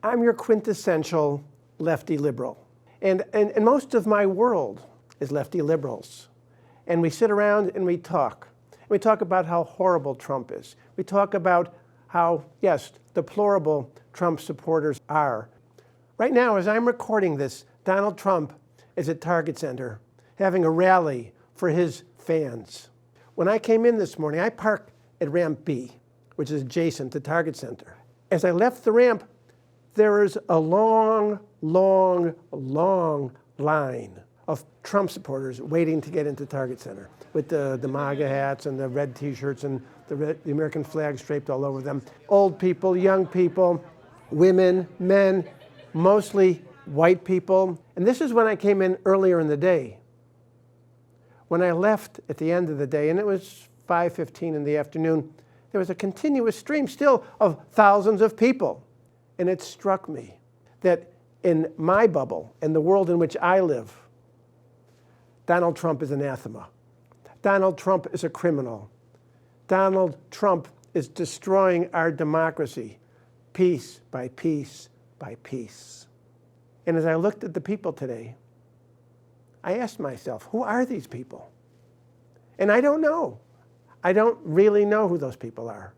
I'm your quintessential lefty liberal. And most of my world is lefty liberals. And we sit around and we talk. We talk about how horrible Trump is. We talk about how, yes, deplorable Trump supporters are. Right now, as I'm recording this, Donald Trump is at Target Center having a rally for his fans. When I came in this morning, I parked at ramp B, which is adjacent to Target Center. As I left the ramp, there is a long, long, long line of Trump supporters waiting to get into Target Center with the MAGA hats and the red t-shirts and the American flag draped all over them. Old people, young people, women, men, mostly white people. And this is when I came in earlier in the day. When I left at the end of the day, and it was 5:15 in the afternoon, there was a continuous stream still of thousands of people. And it struck me that in my bubble, in the world in which I live, Donald Trump is anathema. Donald Trump is a criminal. Donald Trump is destroying our democracy piece by piece by piece. And as I looked at the people today, I asked myself, who are these people? And I don't know. I don't really know who those people are.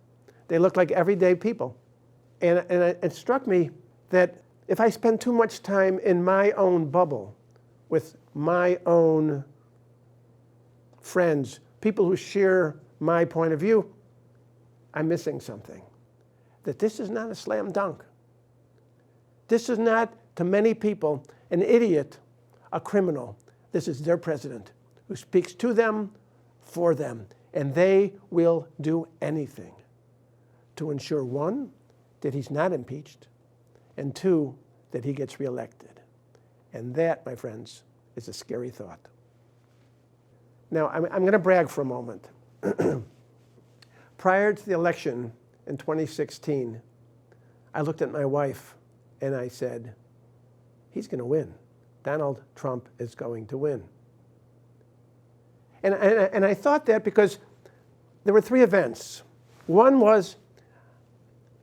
They look like everyday people. And it struck me that if I spend too much time in my own bubble with my own friends, people who share my point of view, I'm missing something. That this is not a slam dunk. This is not, to many people, an idiot, a criminal. This is their president who speaks to them, for them, and they will do anything to ensure, one, that he's not impeached, and two, that he gets reelected. And that, my friends, is a scary thought. Now, I'm going to brag for a moment. Prior to the election in 2016, I looked at my wife and I said, he's going to win. Donald Trump is going to win. And I thought that because there were three events. One was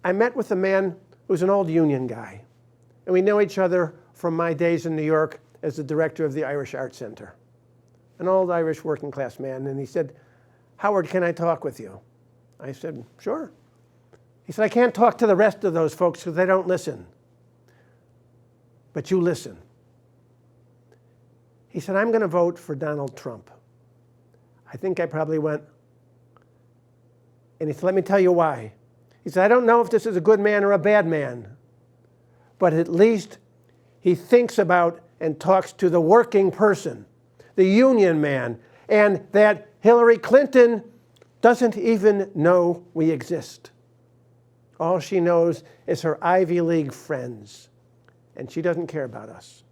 I met with a man who's an old union guy. And we know each other from my days in New York as the director of the Irish Art Center. An old Irish working class man. And he said, Howard, can I talk with you? I said, sure. He said, I can't talk to the rest of those folks because they don't listen. But you listen. He said, I'm going to vote for Donald Trump. I think I probably went. And he said, let me tell you why. He said, I don't know if this is a good man or a bad man, but at least he thinks about and talks to the working person, the union man, and that Hillary Clinton doesn't even know we exist. All she knows is her Ivy League friends, and she doesn't care about us.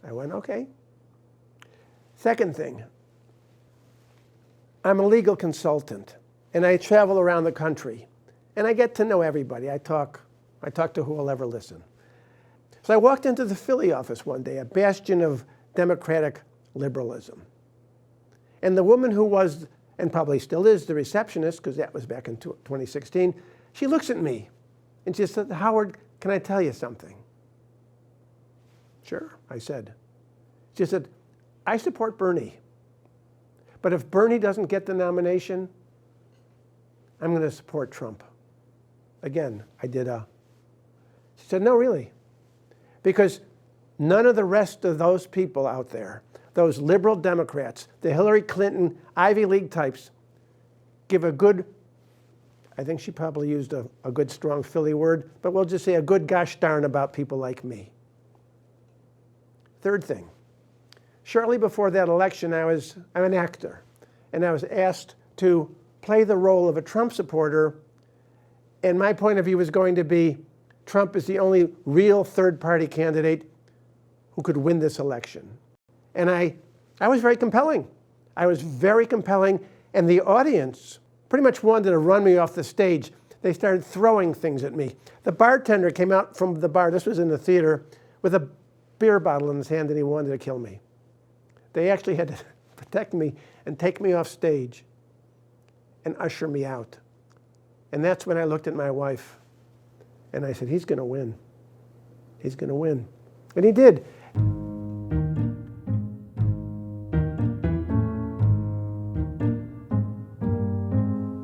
I went, okay. Second thing, I'm a legal consultant, and I travel around the country, and I get to know everybody. I talk to who will ever listen. So I walked into the Philly office one day, a bastion of democratic liberalism. And the woman who was, and probably still is, the receptionist, because that was back in 2016, she looks at me, and she said, Howard, can I tell you something? Sure, I said. She said, I support Bernie. But if Bernie doesn't get the nomination, I'm going to support Trump. Again, I did a. She said, no, really. Because none of the rest of those people out there, those liberal Democrats, the Hillary Clinton Ivy League types, give a good, I think she probably used a good strong Philly word, but we'll just say a good gosh darn about people like me. Third thing, shortly before that election, I'm an actor, and I was asked to play the role of a Trump supporter, and my point of view was going to be Trump is the only real third-party candidate who could win this election. And I was very compelling. I was very compelling, and the audience pretty much wanted to run me off the stage. They started throwing things at me. The bartender came out from the bar, this was in the theater, with a beer bottle in his hand, and he wanted to kill me. They actually had to protect me and take me off stage and usher me out. And that's when I looked at my wife And I said, he's going to win. He's going to win. And he did.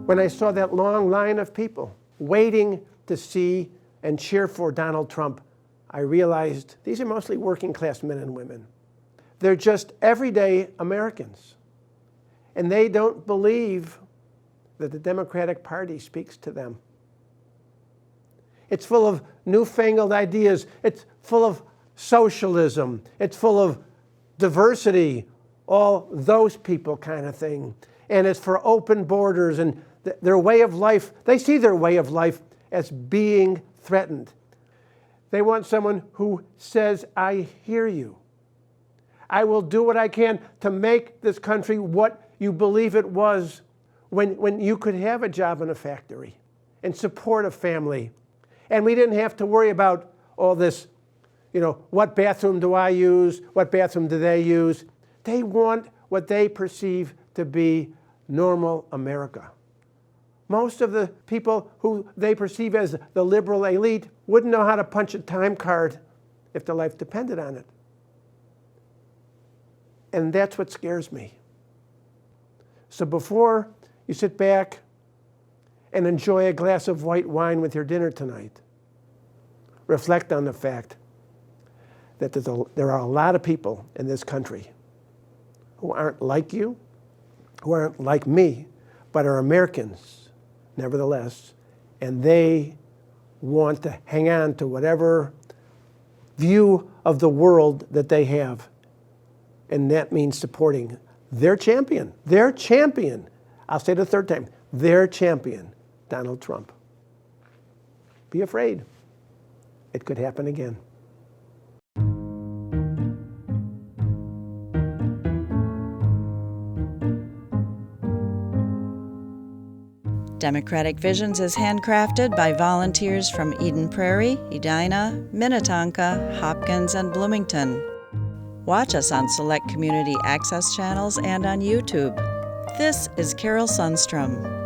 When I saw that long line of people waiting to see and cheer for Donald Trump, I realized these are mostly working class men and women. They're just everyday Americans. And they don't believe that the Democratic Party speaks to them. It's full of newfangled ideas. It's full of socialism. It's full of diversity, all those people kind of thing. And it's for open borders and their way of life. They see their way of life as being threatened. They want someone who says, I hear you. I will do what I can to make this country what you believe it was when you could have a job in a factory and support a family. And we didn't have to worry about all this, what bathroom do I use? What bathroom do they use? They want what they perceive to be normal America. Most of the people who they perceive as the liberal elite wouldn't know how to punch a time card if their life depended on it. And that's what scares me. So before you sit back and enjoy a glass of white wine with your dinner tonight, reflect on the fact that there are a lot of people in this country who aren't like you, who aren't like me, but are Americans nevertheless, and they want to hang on to whatever view of the world that they have. And that means supporting their champion. I'll say it a third time, their champion, Donald Trump. Be afraid. It could happen again. Democratic Visions is handcrafted by volunteers from Eden Prairie, Edina, Minnetonka, Hopkins, and Bloomington. Watch us on select community access channels and on YouTube. This is Carol Sundstrom.